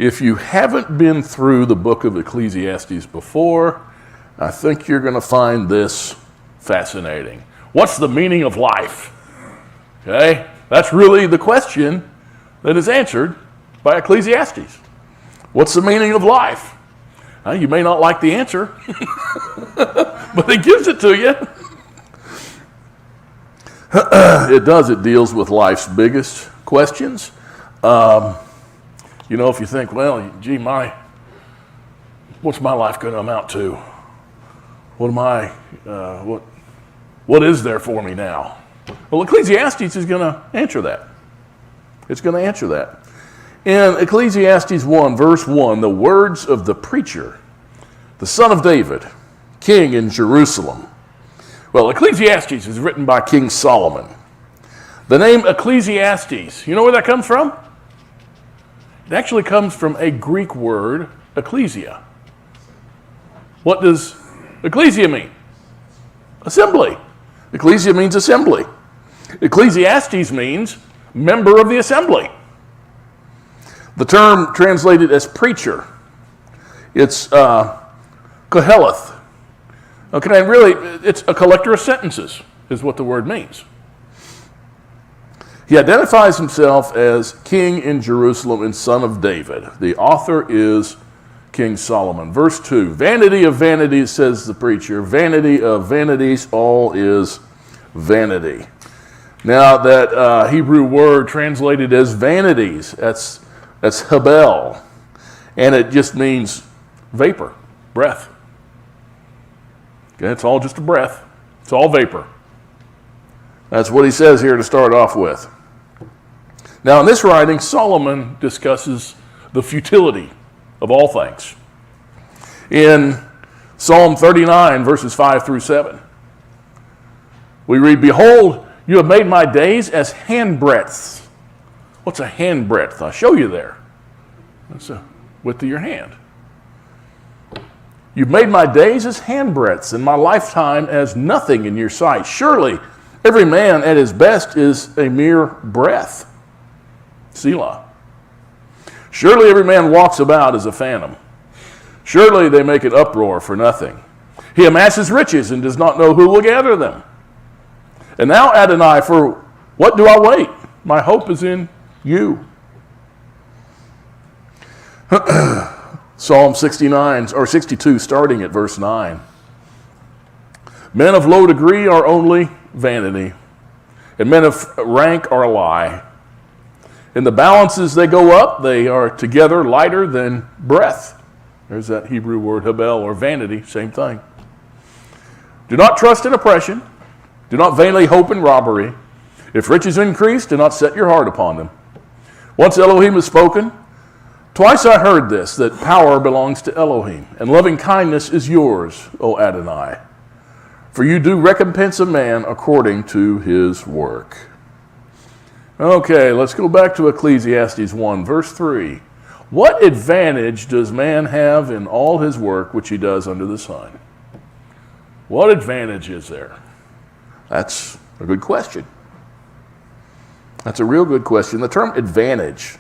If you haven't been through the book of Ecclesiastes before, I think you're going to find this fascinating. What's the meaning of life? Okay, that's really the question that is answered by Ecclesiastes. What's the meaning of life? You may not like the answer, but it gives it to you. It does. It deals with life's biggest questions. If you think, well, gee, what's my life going to amount to? What is there for me now? Well, Ecclesiastes is going to answer that. It's going to answer that. In Ecclesiastes 1, verse 1, the words of the preacher, the son of David, king in Jerusalem. Well, Ecclesiastes is written by King Solomon. The name Ecclesiastes, you know where that comes from? It actually comes from a Greek word, ecclesia. What does ecclesia mean? Assembly. Ecclesia means assembly. Ecclesiastes means member of the assembly. The term translated as preacher, it's koheleth. Okay, and really, it's a collector of sentences, is what the word means. He identifies himself as king in Jerusalem and son of David. The author is King Solomon. Verse 2, vanity of vanities, says the preacher. Vanity of vanities, all is vanity. Now, that Hebrew word translated as vanities, that's habel, and it just means vapor, breath. Okay, it's all just a breath. It's all vapor. That's what he says here to start off with. Now, in this writing, Solomon discusses the futility of all things. In Psalm 39, verses 5 through 7, we read, behold, you have made my days as handbreadths. What's a handbreadth? I'll show you there. That's the width of your hand. You've made my days as handbreadths, and my lifetime as nothing in your sight. Surely, every man at his best is a mere breath. Selah. Surely every man walks about as a phantom. Surely they make an uproar for nothing. He amasses riches and does not know who will gather them. And now, Adonai, for what do I wait? My hope is in you. Psalm 69 or 62, starting at verse 9. Men of low degree are only vanity, and men of rank are a lie. In the balances they go up, they are together lighter than breath. There's that Hebrew word habel, or vanity, same thing. Do not trust in oppression. Do not vainly hope in robbery. If riches increase, do not set your heart upon them. Once Elohim has spoken, twice I heard this, that power belongs to Elohim, and loving kindness is yours, O Adonai. For you do recompense a man according to his work. Okay, let's go back to Ecclesiastes 1, verse 3. What advantage does man have in all his work which he does under the sun? What advantage is there? That's a good question. That's a real good question. The term advantage,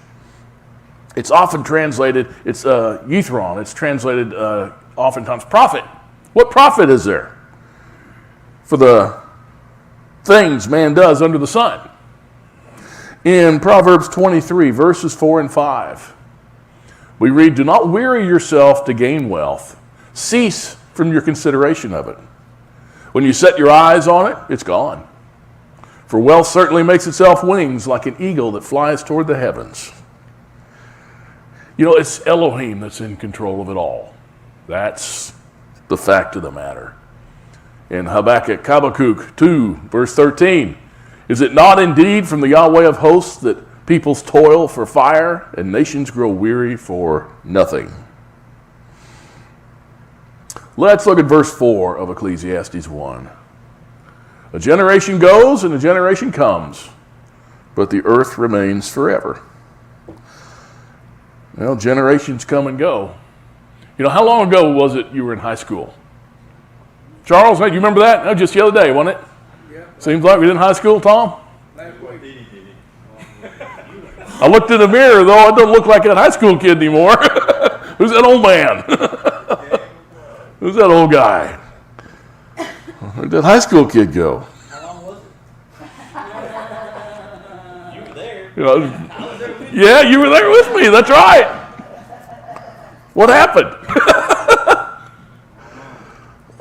it's often translated, it's yithron, it's translated oftentimes profit. What profit is there for the things man does under the sun? In Proverbs 23, verses 4 and 5, we read, do not weary yourself to gain wealth. Cease from your consideration of it. When you set your eyes on it, it's gone. For wealth certainly makes itself wings like an eagle that flies toward the heavens. You know, it's Elohim that's in control of it all. That's the fact of the matter. In Habakkuk 2, verse 13, is it not indeed from the Yahweh of hosts that peoples toil for fire and nations grow weary for nothing? Let's look at verse 4 of Ecclesiastes 1. A generation goes and a generation comes, but the earth remains forever. Well, generations come and go. You know, how long ago was it you were in high school? Charles, you remember that? No, just the other day, wasn't it? Yeah. Seems like we did in high school, Tom? I looked in the mirror, though. I don't look like that high school kid anymore. Who's that old man? Who's that old guy? Where'd that high school kid go? How long was it? You were there. You know, yeah, you were there with me. That's right. What happened?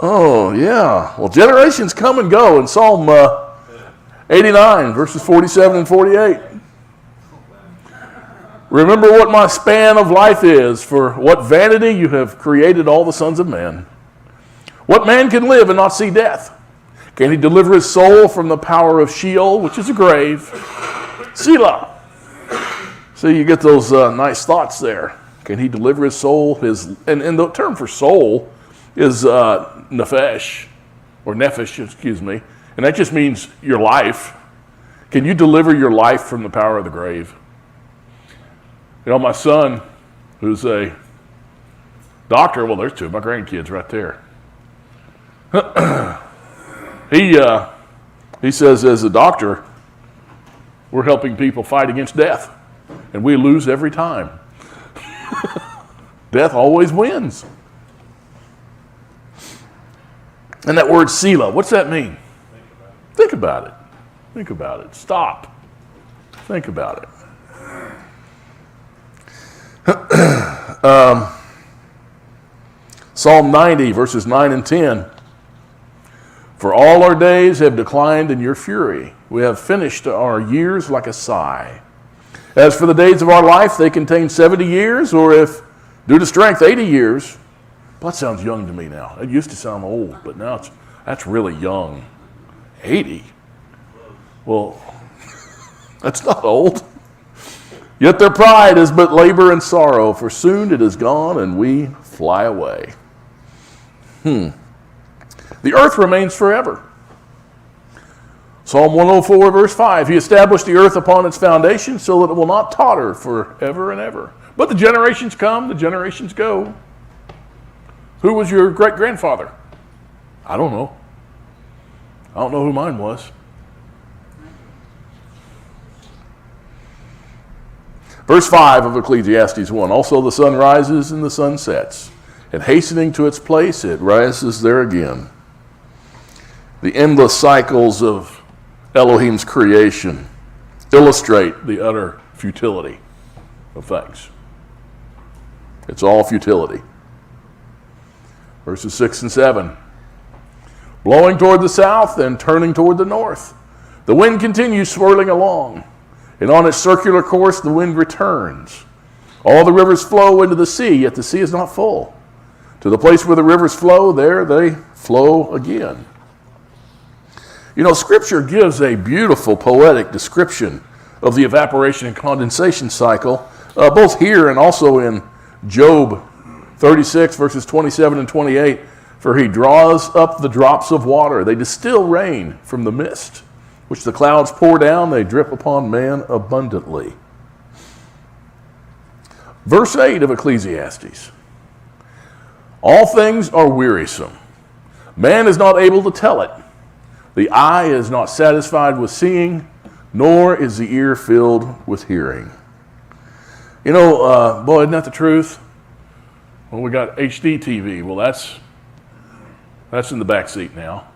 Oh, yeah. Well, generations come and go in Psalm 89, verses 47 and 48. Remember what my span of life is, for what vanity you have created all the sons of men. What man can live and not see death? Can he deliver his soul from the power of Sheol, which is a grave? Selah. So you get those nice thoughts there. Can he deliver his soul? And the term for soul is nefesh, or nephesh, excuse me. And that just means your life. Can you deliver your life from the power of the grave? You know, my son, who's a doctor, well, there's two of my grandkids right there. He says, as a doctor, we're helping people fight against death, and we lose every time. Death always wins. And that word Selah, what's that mean? Think about it. Think about it. Stop. Think about it. Psalm 90, verses 9 and 10. For all our days have declined in your fury. We have finished our years like a sigh. As for the days of our life, they contain 70 years, or if due to strength, 80 years. Well, that sounds young to me now. It used to sound old, but now that's really young. 80? Well, that's not old. Yet their pride is but labor and sorrow, for soon it is gone and we fly away. The earth remains forever. Psalm 104, verse 5, he established the earth upon its foundation so that it will not totter forever and ever. But the generations come, the generations go. Who was your great-grandfather? I don't know. I don't know who mine was. Verse 5 of Ecclesiastes 1, also the sun rises and the sun sets, and hastening to its place, it rises there again. The endless cycles of Elohim's creation illustrate the utter futility of things. It's all futility. Verses 6 and 7. Blowing toward the south and turning toward the north. The wind continues swirling along, and on its circular course the wind returns. All the rivers flow into the sea, yet the sea is not full. To the place where the rivers flow, there they flow again. You know, Scripture gives a beautiful poetic description of the evaporation and condensation cycle, both here and also in Job 36, verses 27 and 28. For he draws up the drops of water. They distill rain from the mist, which the clouds pour down. They drip upon man abundantly. Verse 8 of Ecclesiastes. All things are wearisome. Man is not able to tell it. The eye is not satisfied with seeing, nor is the ear filled with hearing. You know, boy, isn't that the truth? Well, we got HD TV. Well, that's in the back seat now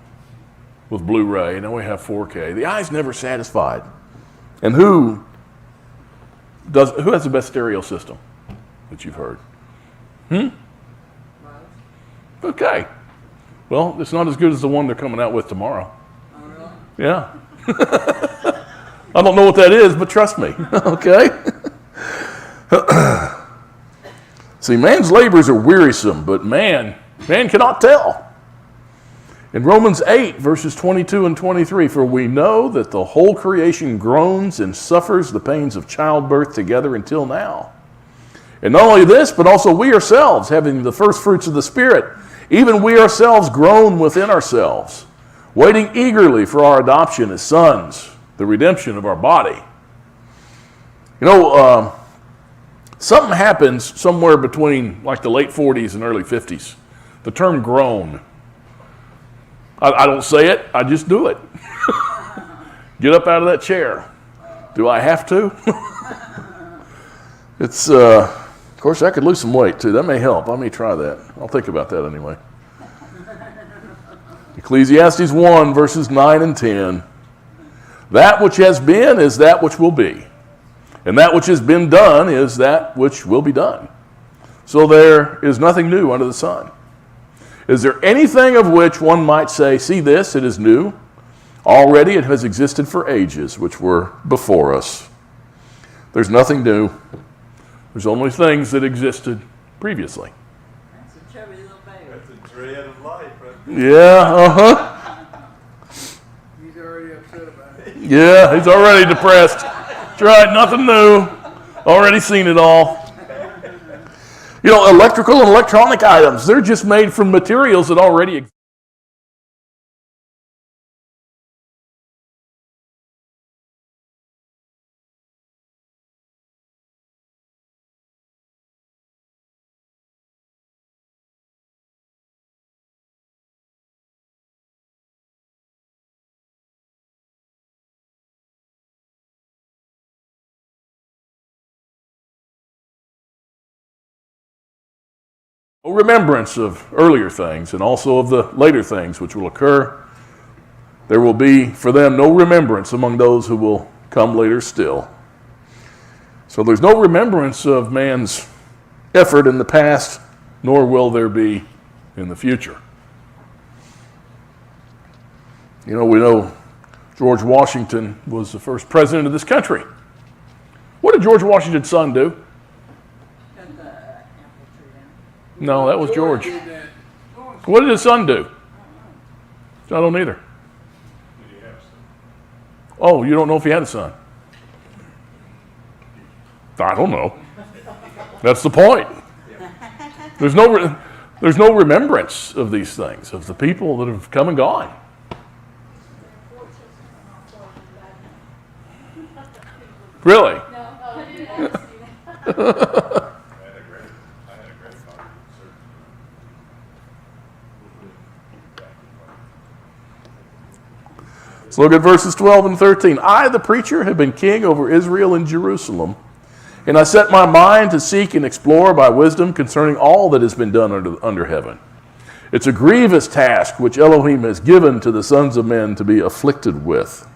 with Blu-ray. Now we have 4K. The eye's never satisfied. And who has the best stereo system that you've heard? Okay. Well, it's not as good as the one they're coming out with tomorrow. Yeah. I don't know what that is, but trust me. Okay. See, man's labors are wearisome, but man cannot tell. In Romans 8, verses 22 and 23, for we know that the whole creation groans and suffers the pains of childbirth together until now. And not only this, but also we ourselves, having the first fruits of the Spirit, even we ourselves groan within ourselves, waiting eagerly for our adoption as sons, the redemption of our body. You know, something happens somewhere between like the late 40s and early 50s. The term groan. I don't say it, I just do it. Get up out of that chair. Do I have to? It's, of course, I could lose some weight too. That may help. I may try that. I'll think about that anyway. Ecclesiastes 1, verses 9 and 10. That which has been is that which will be, and that which has been done is that which will be done. So there is nothing new under the sun. Is there anything of which one might say, see this, it is new? Already it has existed for ages, which were before us. There's nothing new. There's only things that existed previously. That's a chubby little baby. That's the dread of life, right? Yeah, He's already upset about it. Yeah, he's already depressed. That's right, nothing new. Already seen it all. You know, electrical and electronic items, they're just made from materials that already exist. Remembrance of earlier things and also of the later things which will occur. There will be for them no remembrance among those who will come later still. So there's no remembrance of man's effort in the past, nor will there be in the future. You know, we know George Washington was the first president of this country. What did George Washington's son do? Cut the apple tree down. No, that was George. What did his son do? I don't either. Oh, you don't know if he had a son? I don't know. That's the point. There's no remembrance of these things, of the people that have come and gone. Really? No, I didn't see that. Let's look at verses 12 and 13. I, the preacher, have been king over Israel and Jerusalem, and I set my mind to seek and explore by wisdom concerning all that has been done under heaven. It's a grievous task which Elohim has given to the sons of men to be afflicted with.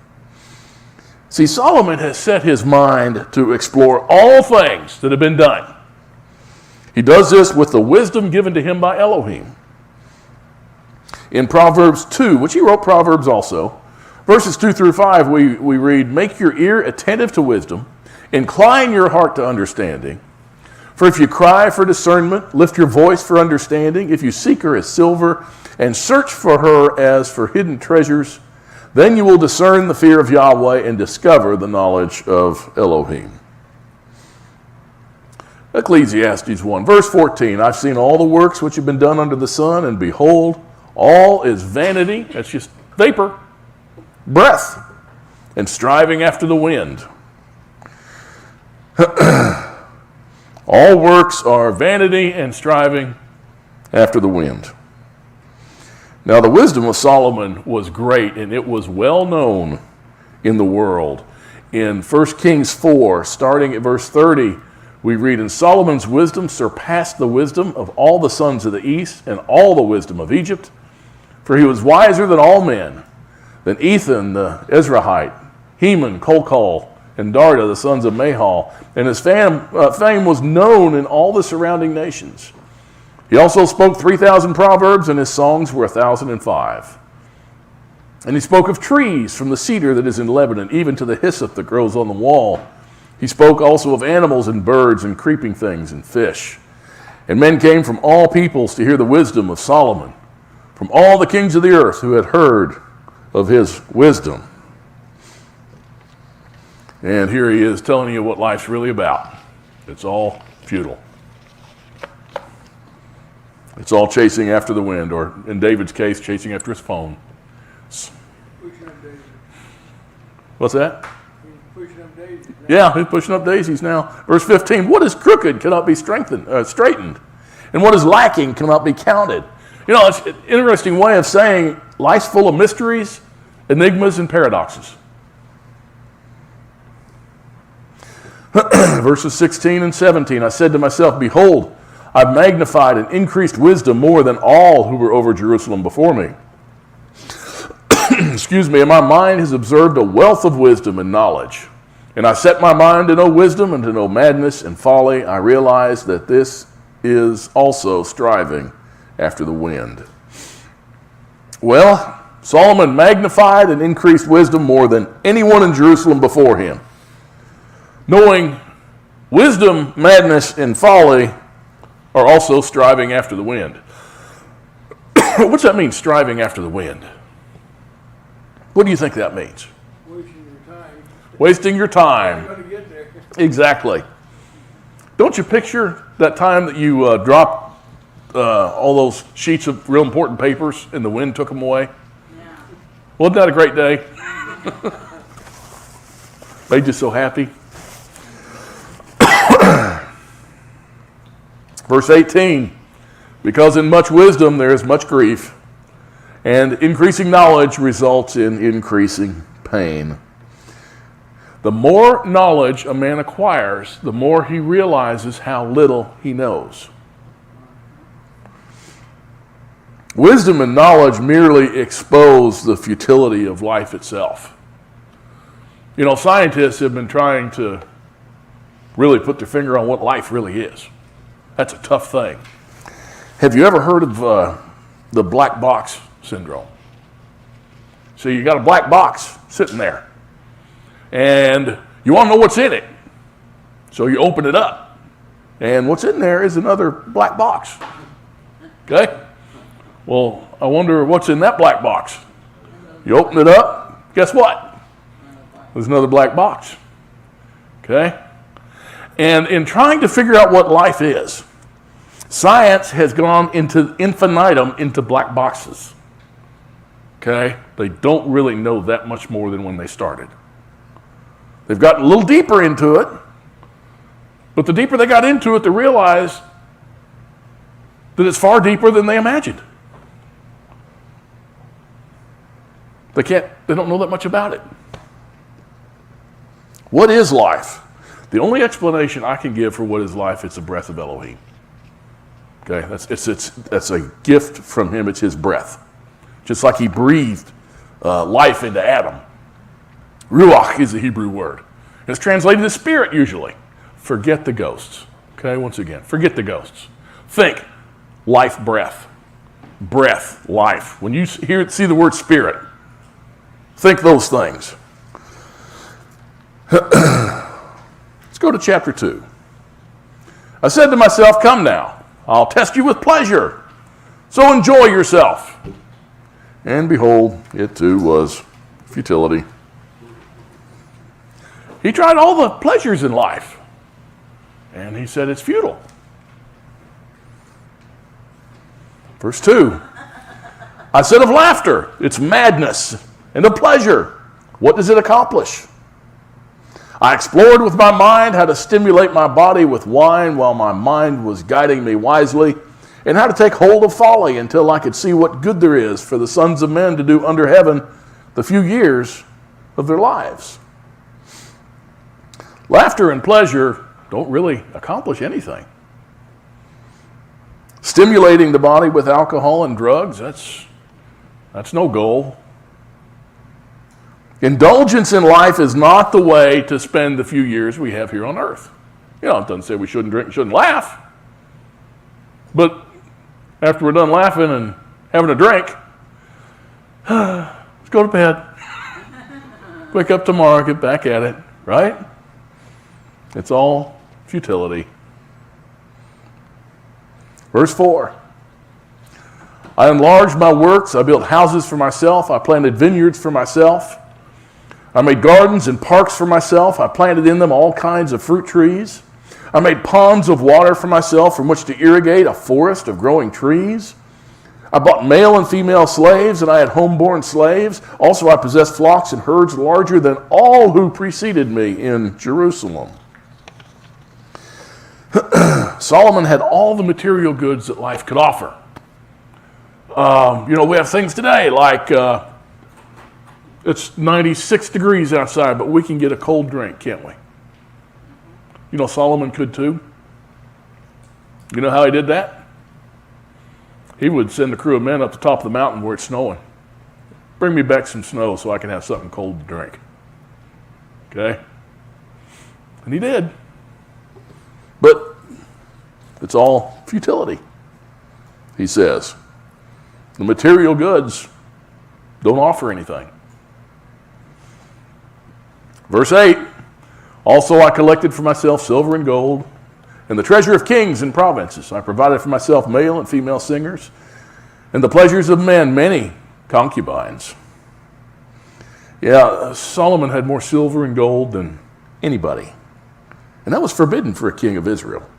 See, Solomon has set his mind to explore all things that have been done. He does this with the wisdom given to him by Elohim. In Proverbs 2, which he wrote Proverbs also, verses 2 through 5, we read, make your ear attentive to wisdom, incline your heart to understanding. For if you cry for discernment, lift your voice for understanding. If you seek her as silver and search for her as for hidden treasures, then you will discern the fear of Yahweh and discover the knowledge of Elohim. Ecclesiastes 1, verse 14, I've seen all the works which have been done under the sun, and behold, all is vanity, that's just vapor, breath, and striving after the wind. All works are vanity and striving after the wind. Now, the wisdom of Solomon was great, and it was well known in the world. In 1 Kings 4, starting at verse 30, we read, and Solomon's wisdom surpassed the wisdom of all the sons of the east and all the wisdom of Egypt, for he was wiser than all men, than Ethan the Ezrahite, Heman, Kolkol, and Darda, the sons of Mahal, and his fame was known in all the surrounding nations. He also spoke 3,000 proverbs, and his songs were 1,005. And he spoke of trees, from the cedar that is in Lebanon, even to the hyssop that grows on the wall. He spoke also of animals and birds and creeping things and fish. And men came from all peoples to hear the wisdom of Solomon, from all the kings of the earth who had heard of his wisdom. And here he is telling you what life's really about. It's all futile. It's all chasing after the wind, or in David's case, chasing after his phone. Pushing up daisies. What's that? He's pushing up daisies. Yeah, he's pushing up daisies now. Verse 15, what is crooked cannot be straightened, and what is lacking cannot be counted. You know, it's an interesting way of saying life's full of mysteries, enigmas, and paradoxes. Verses 16 and 17, I said to myself, behold, I've magnified and increased wisdom more than all who were over Jerusalem before me. Excuse me, and my mind has observed a wealth of wisdom and knowledge. And I set my mind to know wisdom and to know madness and folly. I realize that this is also striving after the wind. Well, Solomon magnified and increased wisdom more than anyone in Jerusalem before him. Knowing wisdom, madness, and folly are also striving after the wind. What's that mean, striving after the wind? What do you think that means? Wasting your time. Wasting your You're time. going to get there. Exactly. Don't you picture that time that you dropped all those sheets of real important papers and the wind took them away? Yeah. Wasn't that a great day? Made you so happy. Verse 18, because in much wisdom there is much grief, and increasing knowledge results in increasing pain. The more knowledge a man acquires, the more he realizes how little he knows. Wisdom and knowledge merely expose the futility of life itself. You know, scientists have been trying to really put their finger on what life really is. That's a tough thing. Have you ever heard of the black box syndrome? So you got a black box sitting there, and you want to know what's in it. So you open it up, and what's in there is another black box. Okay? Well, I wonder what's in that black box. You open it up, guess what? There's another black box. Okay? And in trying to figure out what life is, science has gone into infinitum into black boxes. Okay? They don't really know that much more than when they started. They've gotten a little deeper into it, but the deeper they got into it, they realized that it's far deeper than they imagined. They don't know that much about it. What is life? The only explanation I can give for what is life, it's a breath of Elohim. Okay, that's a gift from him. It's his breath. Just like he breathed life into Adam. Ruach is the Hebrew word. And it's translated as spirit usually. Forget the ghosts. Okay, once again, forget the ghosts. Think life, breath. Breath, life. When you see the word spirit, think those things. Let's go to chapter 2. I said to myself, come now, I'll test you with pleasure. So enjoy yourself. And behold, it too was futility. He tried all the pleasures in life, and he said it's futile. Verse 2. I said of laughter, it's madness, and of pleasure, what does it accomplish? I explored with my mind how to stimulate my body with wine while my mind was guiding me wisely, and how to take hold of folly until I could see what good there is for the sons of men to do under heaven the few years of their lives. Laughter and pleasure don't really accomplish anything. Stimulating the body with alcohol and drugs, that's no goal. Indulgence in life is not the way to spend the few years we have here on earth. You know, it doesn't say we shouldn't drink, shouldn't laugh. But after we're done laughing and having a drink, let's go to bed. Wake up tomorrow, get back at it, right? It's all futility. Verse 4. I enlarged my works. I built houses for myself. I planted vineyards for myself. I made gardens and parks for myself. I planted in them all kinds of fruit trees. I made ponds of water for myself from which to irrigate a forest of growing trees. I bought male and female slaves, and I had homeborn slaves. Also, I possessed flocks and herds larger than all who preceded me in Jerusalem. Solomon had all the material goods that life could offer. We have things today like it's 96 degrees outside, but we can get a cold drink, can't we? You know Solomon could too. You know how he did that? He would send a crew of men up the top of the mountain where it's snowing. Bring me back some snow so I can have something cold to drink. Okay? And he did. But it's all futility, he says. The material goods don't offer anything. Verse 8, also I collected for myself silver and gold, and the treasure of kings and provinces. I provided for myself male and female singers, and the pleasures of men, many concubines. Yeah, Solomon had more silver and gold than anybody. And that was forbidden for a king of Israel.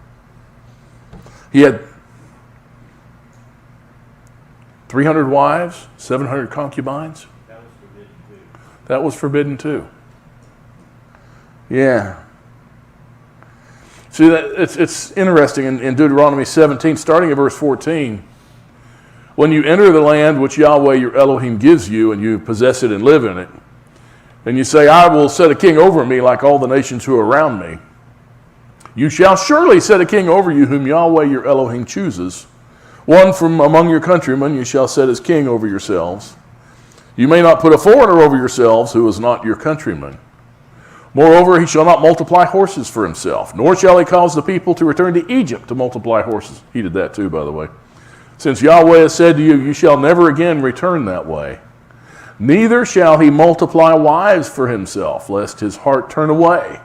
He had 300 wives, 700 concubines. That was forbidden too. That was forbidden too. Yeah. See, it's interesting in Deuteronomy 17, starting at verse 14. When you enter the land which Yahweh your Elohim gives you, and you possess it and live in it, and you say, I will set a king over me like all the nations who are around me, you shall surely set a king over you whom Yahweh your Elohim chooses. One from among your countrymen you shall set as king over yourselves. You may not put a foreigner over yourselves who is not your countryman. Moreover, he shall not multiply horses for himself, nor shall he cause the people to return to Egypt to multiply horses. He did that too, by the way. Since Yahweh has said to you, you shall never again return that way. Neither shall he multiply wives for himself, lest his heart turn away.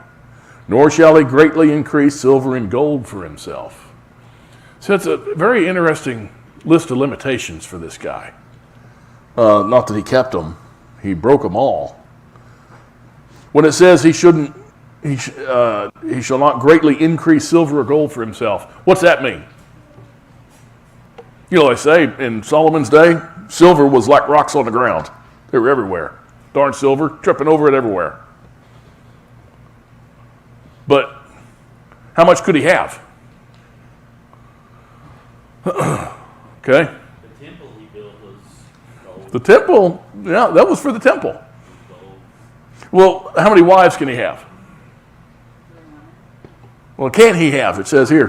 Nor shall he greatly increase silver and gold for himself. So it's a very interesting list of limitations for this guy. Not that he kept them. He broke them all. When it says he shall not greatly increase silver or gold for himself, what's that mean? You know, they say in Solomon's day, silver was like rocks on the ground. They were everywhere. Darn silver, tripping over it everywhere. But how much could he have? Okay. The temple he built was gold. The temple, yeah, that was for the temple. Gold. Well, how many wives can he have? Well, can't he have? It says here,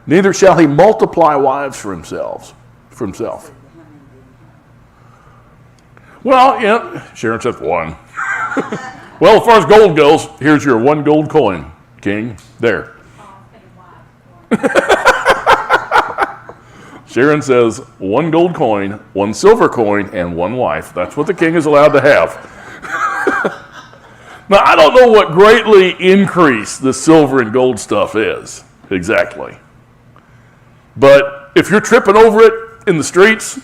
neither shall he multiply wives for himself. Well, yeah, Sharon said one. Well, as far as gold goes, here's your one gold coin, king. There. Sharon says one gold coin, one silver coin, and one wife. That's what the king is allowed to have. Now, I don't know what greatly increased the silver and gold stuff is, exactly. But if you're tripping over it in the streets,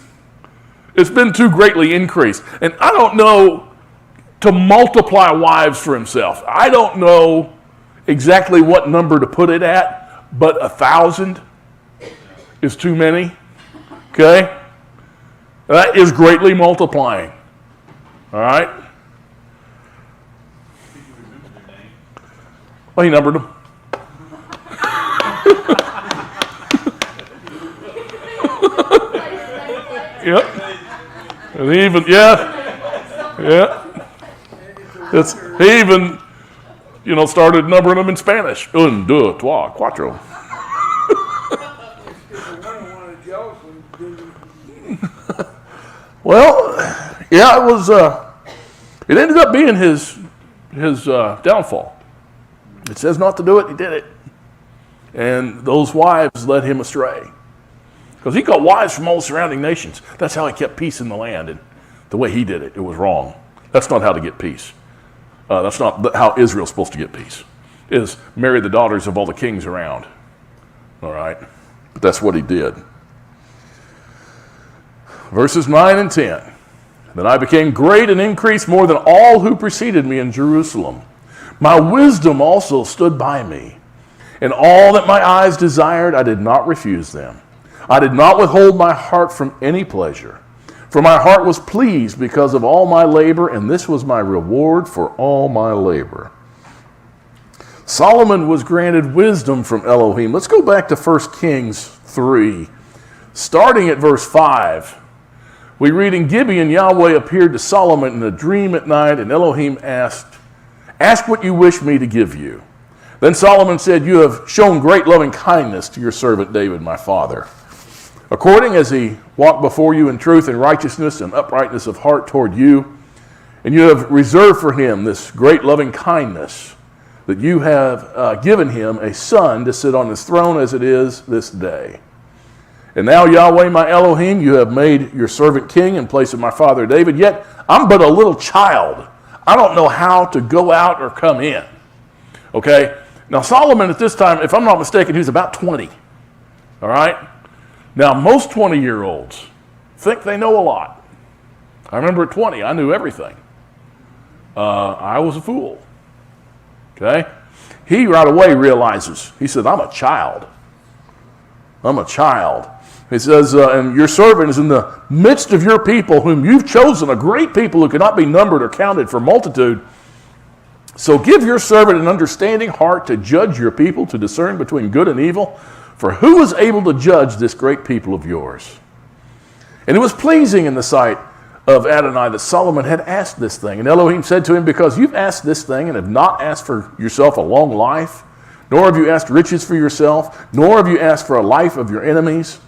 it's been too greatly increased. And I don't know to multiply wives for himself. I don't know exactly what number to put it at, but 1,000 is too many. Okay? That is greatly multiplying. All right? Did you remember their name? Well, he numbered them. Yep. And he even, yeah. He even, started numbering them in Spanish. Un, dos, trois, cuatro. Well, yeah, it ended up being his downfall. It says not to do it, he did it. And those wives led him astray. Because he got wives from all the surrounding nations. That's how he kept peace in the land. And the way he did it, it was wrong. That's not how to get peace. That's not how Israel's supposed to get peace, is marry the daughters of all the kings around. All right? But that's what he did. Verses 9 and 10. Then I became great and increased more than all who preceded me in Jerusalem. My wisdom also stood by me. And all that my eyes desired, I did not refuse them. I did not withhold my heart from any pleasure. For my heart was pleased because of all my labor, and this was my reward for all my labor. Solomon was granted wisdom from Elohim. Let's go back to 1 Kings 3. Starting at verse 5, we read, in Gibeon, Yahweh appeared to Solomon in a dream at night, and Elohim asked, ask what you wish me to give you. Then Solomon said, you have shown great loving kindness to your servant David, my father, according as he walked before you in truth and righteousness and uprightness of heart toward you. And you have reserved for him this great loving kindness, that you have given him a son to sit on his throne as it is this day. And now, Yahweh, my Elohim, you have made your servant king in place of my father David, yet I'm but a little child. I don't know how to go out or come in. Okay? Now, Solomon at this time, if I'm not mistaken, he was about 20. All right? Now, most 20-year-olds think they know a lot. I remember at 20, I knew everything. I was a fool. Okay? He right away realizes, he said, I'm a child. I'm a child. He says, and your servant is in the midst of your people, whom you've chosen, a great people who cannot be numbered or counted for multitude. So give your servant an understanding heart to judge your people, to discern between good and evil. For who is able to judge this great people of yours? And it was pleasing in the sight of Adonai that Solomon had asked this thing. And Elohim said to him, because you've asked this thing and have not asked for yourself a long life, nor have you asked riches for yourself, nor have you asked for a life of your enemies,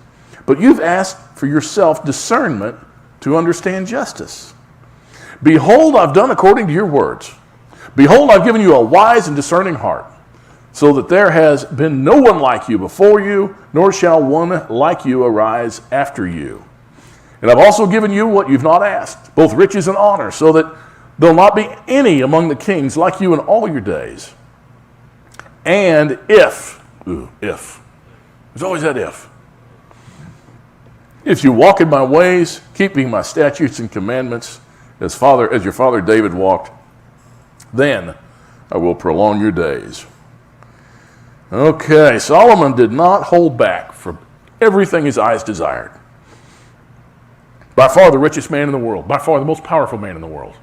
but you've asked for yourself discernment to understand justice. Behold, I've done according to your words. Behold, I've given you a wise and discerning heart, so that there has been no one like you before you, nor shall one like you arise after you. And I've also given you what you've not asked, both riches and honor, so that there'll not be any among the kings like you in all your days. And if, there's always that if you walk in my ways, keeping my statutes and commandments, as your father David walked, then I will prolong your days. Okay, Solomon did not hold back from everything his eyes desired. By far the richest man in the world, by far the most powerful man in the world.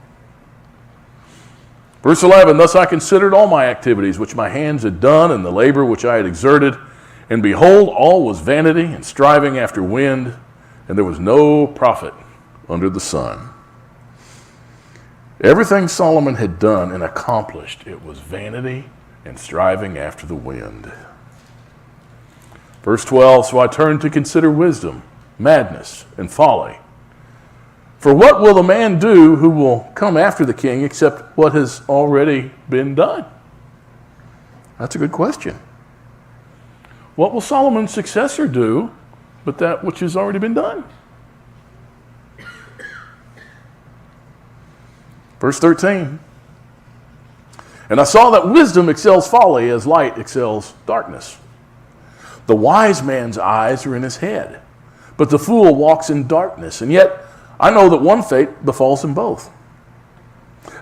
Verse 11, thus I considered all my activities which my hands had done, and the labor which I had exerted, and behold, all was vanity and striving after wind, and there was no profit under the sun. Everything Solomon had done and accomplished, it was vanity and striving after the wind. Verse 12, so I turned to consider wisdom, madness, and folly. For what will the man do who will come after the king except what has already been done? That's a good question. What will Solomon's successor do but that which has already been done? Verse 13. And I saw that wisdom excels folly as light excels darkness. The wise man's eyes are in his head, but the fool walks in darkness. And yet I know that one fate befalls them both.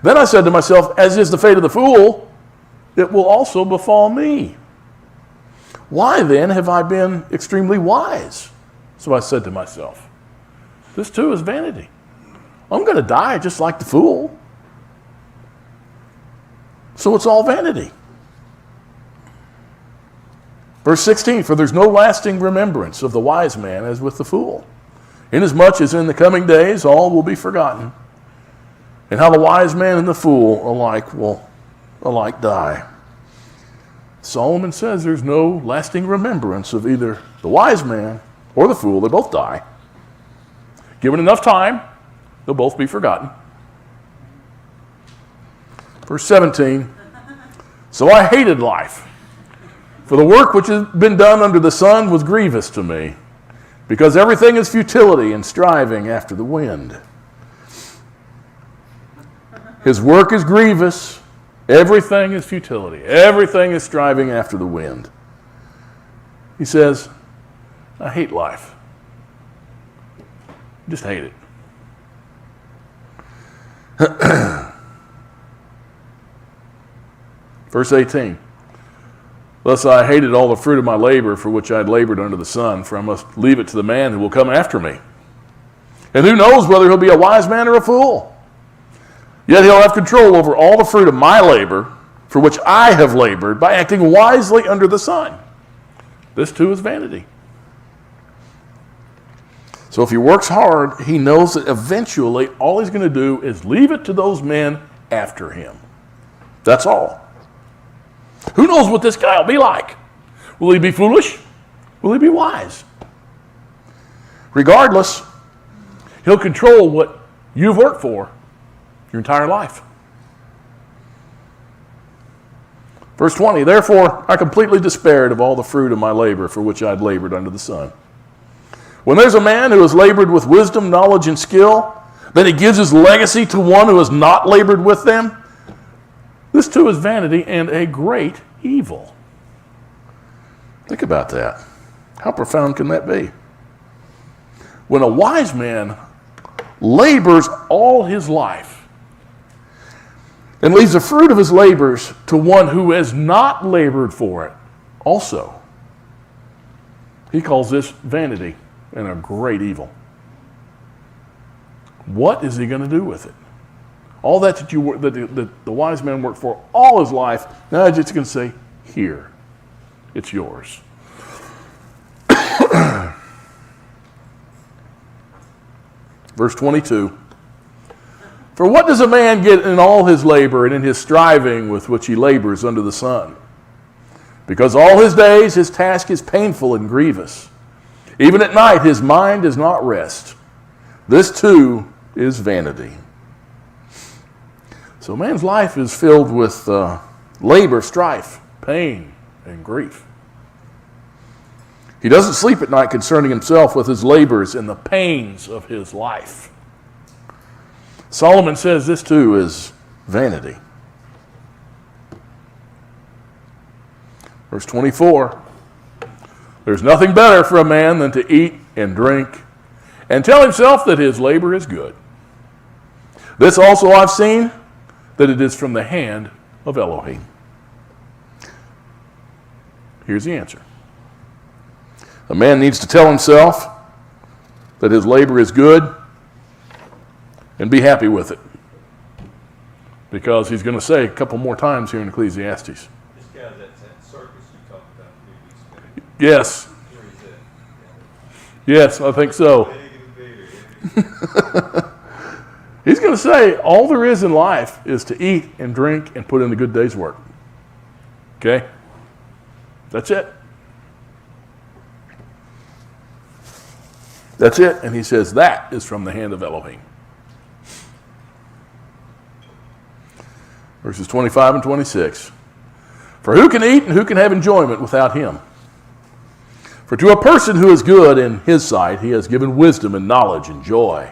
Then I said to myself, as is the fate of the fool, it will also befall me. Why then have I been extremely wise? So I said to myself, this too is vanity. I'm going to die just like the fool. So it's all vanity. Verse 16, for there's no lasting remembrance of the wise man as with the fool. Inasmuch as in the coming days all will be forgotten, and how the wise man and the fool alike will alike die. Solomon says there's no lasting remembrance of either the wise man or the fool. They both die. Given enough time, they'll both be forgotten. Verse 17, so I hated life, for the work which has been done under the sun was grievous to me, because everything is futility and striving after the wind. His work is grievous. Everything is futility. Everything is striving after the wind. He says, I hate life. Just hate it. Verse 18. Thus I hated all the fruit of my labor for which I had labored under the sun, for I must leave it to the man who will come after me. And who knows whether he'll be a wise man or a fool? Yet he'll have control over all the fruit of my labor, for which I have labored, by acting wisely under the sun. This too is vanity. So if he works hard, he knows that eventually all he's going to do is leave it to those men after him. That's all. Who knows what this guy will be like? Will he be foolish? Will he be wise? Regardless, he'll control what you've worked for your entire life. Verse 20, therefore I completely despaired of all the fruit of my labor for which I had labored under the sun. When there's a man who has labored with wisdom, knowledge, and skill, then he gives his legacy to one who has not labored with them. This too is vanity and a great evil. Think about that. How profound can that be? When a wise man labors all his life and leaves the fruit of his labors to one who has not labored for it also, he calls this vanity and a great evil. What is he going to do with it? All that the wise man worked for all his life, now he's just going to say, here, it's yours. Verse 22. For what does a man get in all his labor and in his striving with which he labors under the sun? Because all his days his task is painful and grievous. Even at night his mind does not rest. This too is vanity. So man's life is filled with labor, strife, pain, and grief. He doesn't sleep at night concerning himself with his labors and the pains of his life. Solomon says this too is vanity. Verse 24. There's nothing better for a man than to eat and drink and tell himself that his labor is good. This also I've seen, that it is from the hand of Elohim. Here's the answer. A man needs to tell himself that his labor is good and be happy with it. Because he's going to say a couple more times here in Ecclesiastes. This guy's at that circus you talked about previously. Yes. Where is that? Yes, I think so. He's going to say all there is in life is to eat and drink and put in a good day's work. Okay? That's it. That's it. And he says that is from the hand of Elohim. Verses 25 and 26. For who can eat and who can have enjoyment without him? For to a person who is good in his sight, he has given wisdom and knowledge and joy.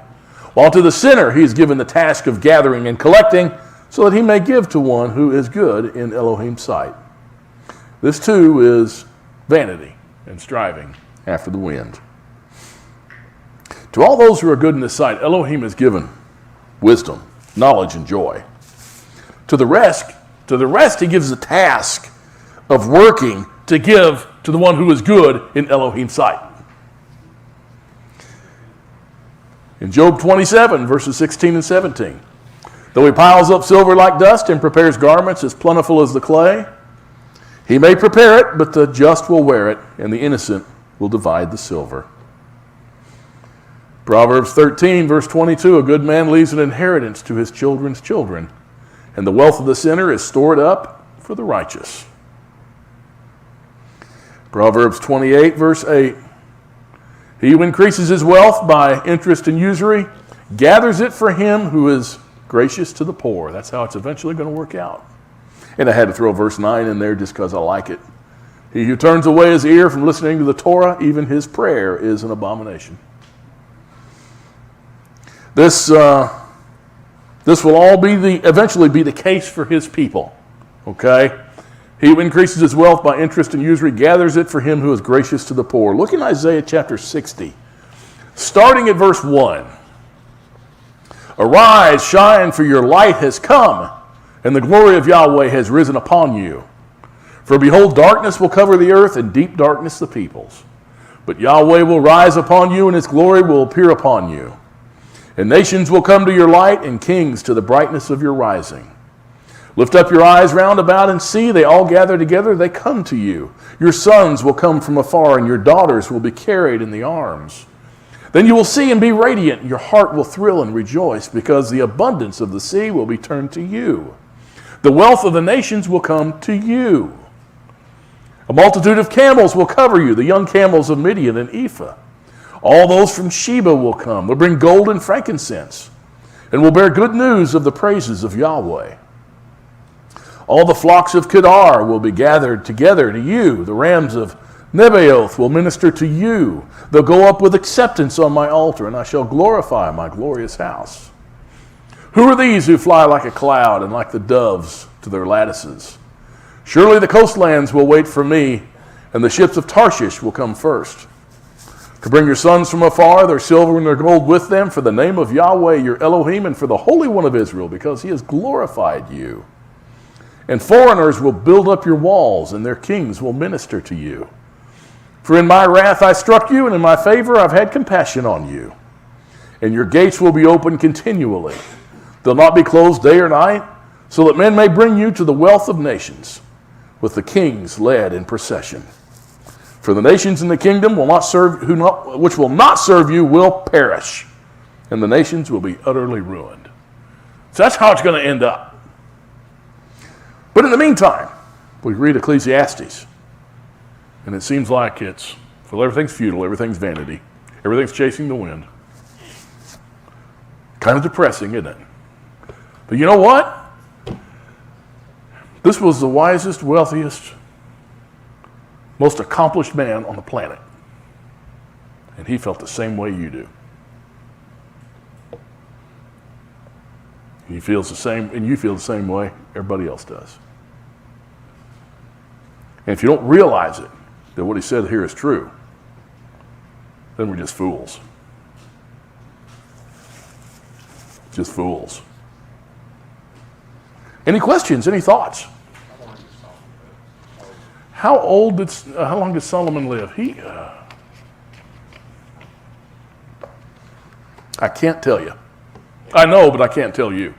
While to the sinner he has given the task of gathering and collecting, so that he may give to one who is good in Elohim's sight. This too is vanity and striving after the wind. To all those who are good in his sight, Elohim has given wisdom, knowledge, and joy. To the rest he gives the task of working to give to the one who is good in Elohim's sight. In Job 27, verses 16 and 17, though he piles up silver like dust and prepares garments as plentiful as the clay, he may prepare it, but the just will wear it, and the innocent will divide the silver. Proverbs 13, verse 22, a good man leaves an inheritance to his children's children, and the wealth of the sinner is stored up for the righteous. Proverbs 28, verse 8, he who increases his wealth by interest and usury gathers it for him who is gracious to the poor. That's how it's eventually going to work out. And I had to throw verse 9 in there just because I like it. He who turns away his ear from listening to the Torah, even his prayer is an abomination. This will all eventually be the case for his people. Okay? He who increases his wealth by interest and usury gathers it for him who is gracious to the poor. Look in Isaiah chapter 60, starting at verse 1. Arise, shine, for your light has come, and the glory of Yahweh has risen upon you. For behold, darkness will cover the earth, and deep darkness the peoples. But Yahweh will rise upon you, and his glory will appear upon you. And nations will come to your light, and kings to the brightness of your rising. Lift up your eyes round about and see, they all gather together, they come to you. Your sons will come from afar, and your daughters will be carried in the arms. Then you will see and be radiant, and your heart will thrill and rejoice, because the abundance of the sea will be turned to you. The wealth of the nations will come to you. A multitude of camels will cover you, the young camels of Midian and Ephah. All those from Sheba will come. Will bring gold and frankincense, and will bear good news of the praises of Yahweh. All the flocks of Kedar will be gathered together to you. The rams of Nebaioth will minister to you. They'll go up with acceptance on my altar, and I shall glorify my glorious house. Who are these who fly like a cloud and like the doves to their lattices? Surely the coastlands will wait for me, and the ships of Tarshish will come first. To bring your sons from afar, their silver and their gold with them, for the name of Yahweh your Elohim, and for the Holy One of Israel, because he has glorified you. And foreigners will build up your walls, and their kings will minister to you. For in my wrath I struck you, and in my favor I've had compassion on you. And your gates will be open continually. They'll not be closed day or night, so that men may bring you to the wealth of nations, with the kings led in procession. For the nations in the kingdom which will not serve you will perish, and the nations will be utterly ruined. So that's how it's going to end up. But in the meantime, we read Ecclesiastes, and it seems like everything's futile, everything's vanity, everything's chasing the wind. Kind of depressing, isn't it? But you know what? This was the wisest, wealthiest, most accomplished man on the planet. And he felt the same way you do. He feels the same, and you feel the same way everybody else does. And if you don't realize it, that what he said here is true, then we're just fools. Just fools. Any questions? Any thoughts? How long did Solomon live? I can't tell you. I know, but I can't tell you.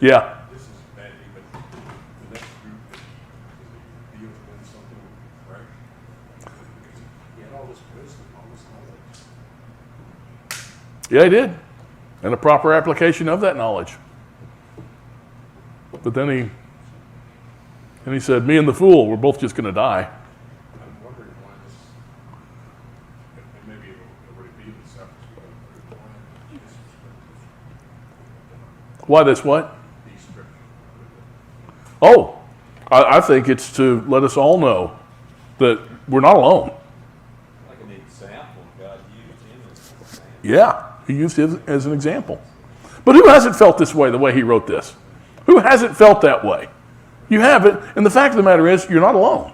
Yeah. This is vanity, but the next group deals with something, right? Because he had all this wisdom, all this knowledge. Yeah, he did. And a proper application of that knowledge. But then he said, me and the fool, we're both just going to die. I'm wondering why this, and maybe it'll reveal itself as we go through the Why this what? these scriptures. Oh, I think it's to let us all know that we're not alone. Like an example God used in this example. Yeah, he used it as an example. But who hasn't felt this way, the way he wrote this? Who hasn't felt that way? You have it, and the fact of the matter is, you're not alone.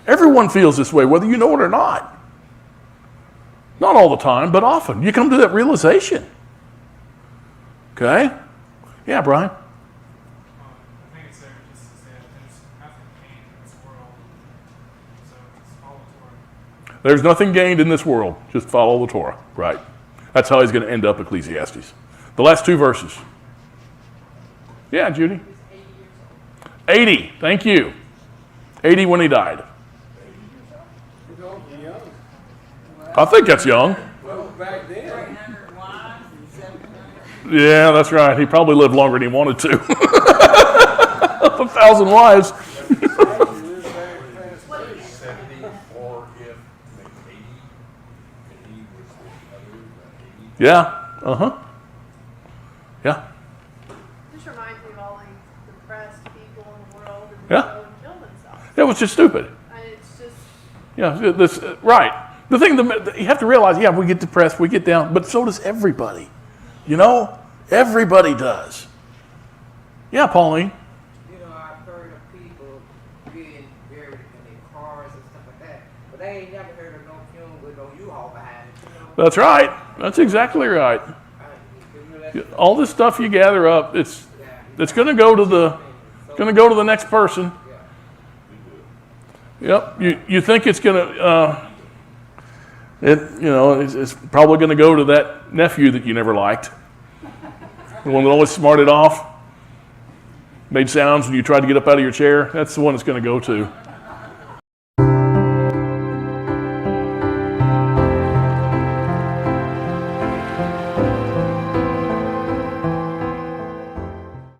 Everyone feels this way, whether you know it or not. Not all the time, but often. You come to that realization. Okay? Yeah, Brian? I think it's there just to say that there's nothing gained in this world, so just follow Torah. There's nothing gained in this world. Just follow the Torah. Right. That's how he's going to end up Ecclesiastes. The last two verses. Yeah, Judy? He was 80 years old. 80. Thank you. 80 when he died. I think that's young. Back then. 300 wives and 700. Yeah, that's right. He probably lived longer than he wanted to. 1,000 wives. 70 or if maybe 80, and he was the other, 80. Yeah. Uh-huh. Yeah. This reminds me of all these depressed people in the world and Yeah. they go and kill themselves. That was just stupid. And it's just, Yeah, this right. The thing that you have to realize, yeah, we get depressed, we get down, but so does everybody. You know? Everybody does. Yeah, Pauline. You know, I've heard of people being buried in their cars and stuff like that, but they ain't never heard of no funeral with no U-Haul behind it. You know? That's right. That's exactly right. All this stuff you gather up, it's going to go to the next person. Yep. You think it's going to it's probably going to go to that nephew that you never liked. The one that always smarted off, made sounds when you tried to get up out of your chair. That's the one it's going to go to.